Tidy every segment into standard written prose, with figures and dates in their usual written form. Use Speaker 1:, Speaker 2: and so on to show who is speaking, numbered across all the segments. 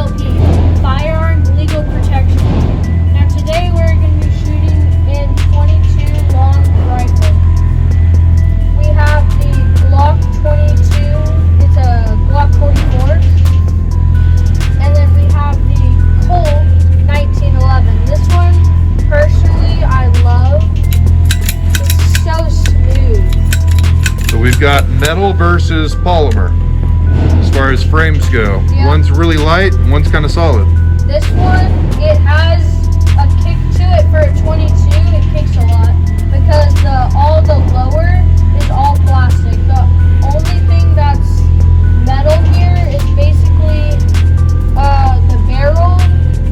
Speaker 1: FLP, Firearm Legal Protection. Now today we're going to be shooting in 22 long rifle. We have the Glock 22, it's a Glock 44, and then we have the Colt 1911. This one, personally, I love. It's so smooth.
Speaker 2: So we've got metal versus polymer as far as frames go.
Speaker 1: Yeah.
Speaker 2: One's really light and one's kind of solid.
Speaker 1: This one, it has a kick to it for a 22. It kicks a lot because all the lower is all plastic. The only thing that's metal here is basically the barrel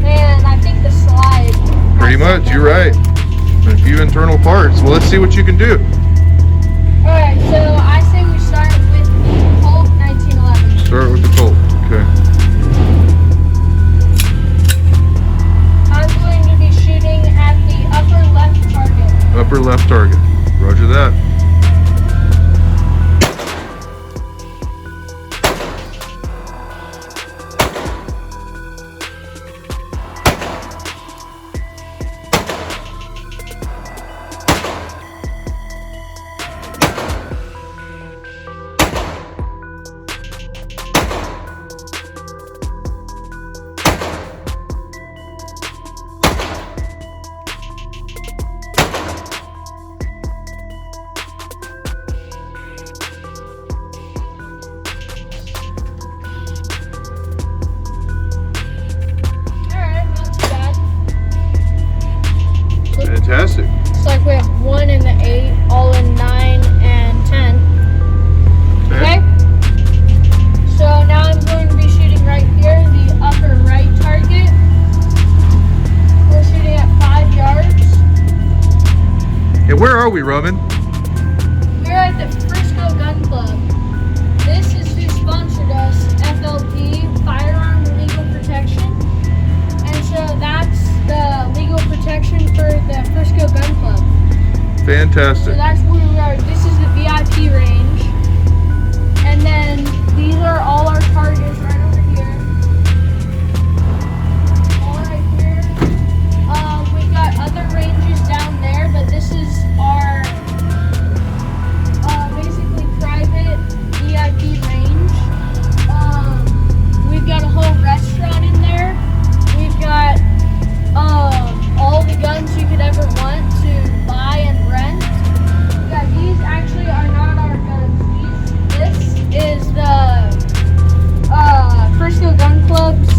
Speaker 1: and I think the slide.
Speaker 2: Pretty much, you're right. A few internal parts. Well, let's see what you can do.
Speaker 1: Alright, so I say we start with the Colt 1911.
Speaker 2: Start with the Colt. Okay.
Speaker 1: I'm going to be shooting at the upper left target.
Speaker 2: Upper left target. Roger that. Fantastic.
Speaker 1: It's like we have 1 in the 8, all in 9 and 10. Okay? So now I'm going to be shooting right here, the upper right target. We're shooting at 5 yards.
Speaker 2: And where are we, Roman?
Speaker 1: We're at the Frisco Gun Club. This is who sponsored us, FLP, Firearm Legal Protection. And so that's the legal protection for the Frisco Gun Club. So
Speaker 2: Fantastic.
Speaker 1: that's where we are. This is the VIP range. And then these are all our targets right over here. All right here. We've got other ranges down there, but this is our basically private VIP range. We've got a whole restaurant in there. We've got all the guns you could ever want to buy and rent. Yeah, these actually are not our guns. This is the Frisco Gun Club's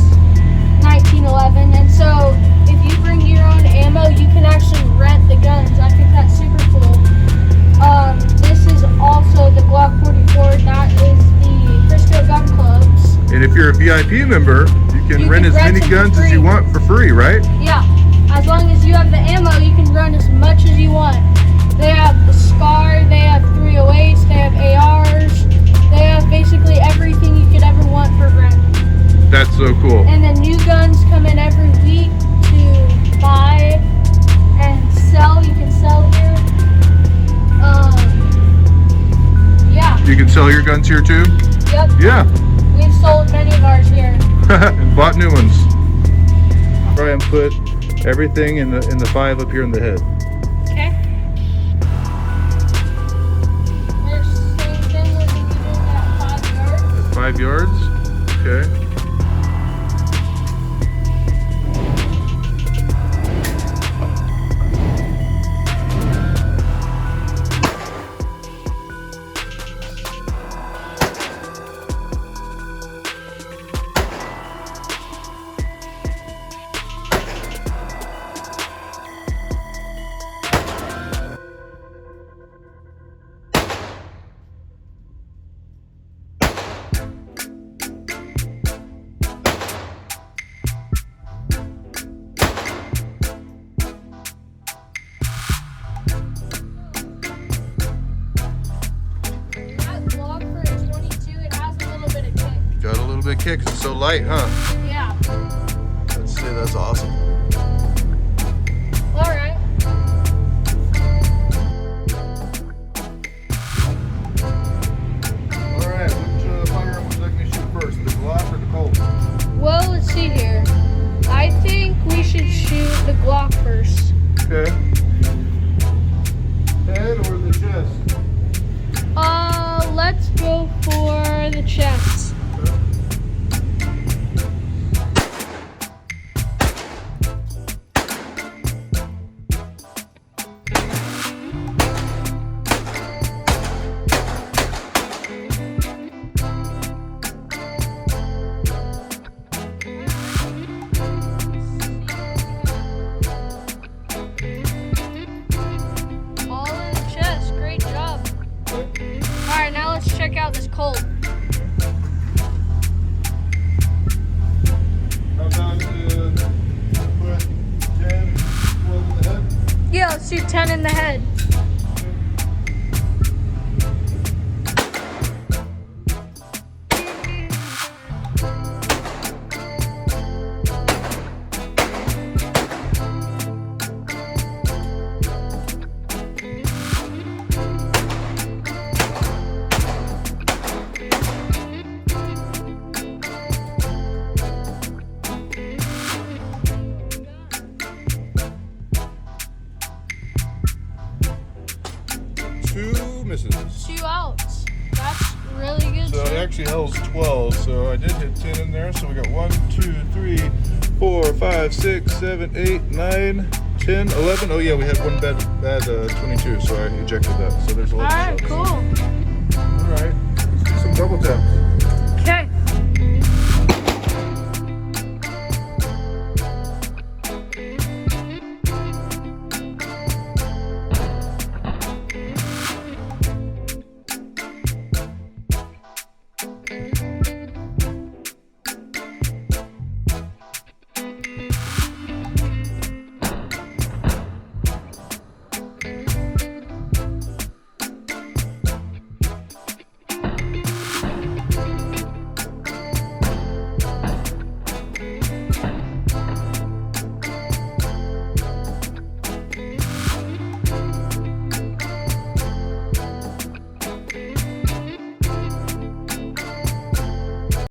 Speaker 1: 1911, and so if you bring your own ammo, you can actually rent the guns. I think that's super cool. This is also the Glock 44. That is the Frisco Gun Club's.
Speaker 2: And if you're a VIP member, you can rent as many guns as you want for free, right?
Speaker 1: Yeah, as long as you have the ammo, you can run as much as you want. They have the SCAR, they have 308s, they have ARs, they have basically everything you could ever want for rent.
Speaker 2: That's so cool.
Speaker 1: And then new guns come in every week to buy and sell. You can sell here. Yeah.
Speaker 2: You can sell your guns here too?
Speaker 1: Yep.
Speaker 2: Yeah.
Speaker 1: We've sold many of ours here.
Speaker 2: And bought new ones. Try and put everything in the 5 up here in the head.
Speaker 1: Okay. Same thing, we're going to be doing that at 5 yards.
Speaker 2: At 5 yards? Okay. Bit kick. It's so light, huh?
Speaker 1: Yeah.
Speaker 2: I'd say that's awesome.
Speaker 1: All right.
Speaker 2: All right. Which firearm would you like me to shoot first? The Glock or the Colt?
Speaker 1: Well, let's see. the chests. All in the chest. Great job. Alright, now let's check out this Colt.
Speaker 2: How about put 10, 12 in the head?
Speaker 1: Yeah, let's do 10 in the head.
Speaker 2: Two misses.
Speaker 1: 2 outs. That's really good.
Speaker 2: So it actually holds 12. So I did hit 10 in there. So we got 1, 2, 3, 4, 5, 6, 7, 8, 9, 10, 11. Oh yeah, we had one bad 22. So I ejected that. So there's 11
Speaker 1: Alright,
Speaker 2: shots.
Speaker 1: cool.
Speaker 2: All right.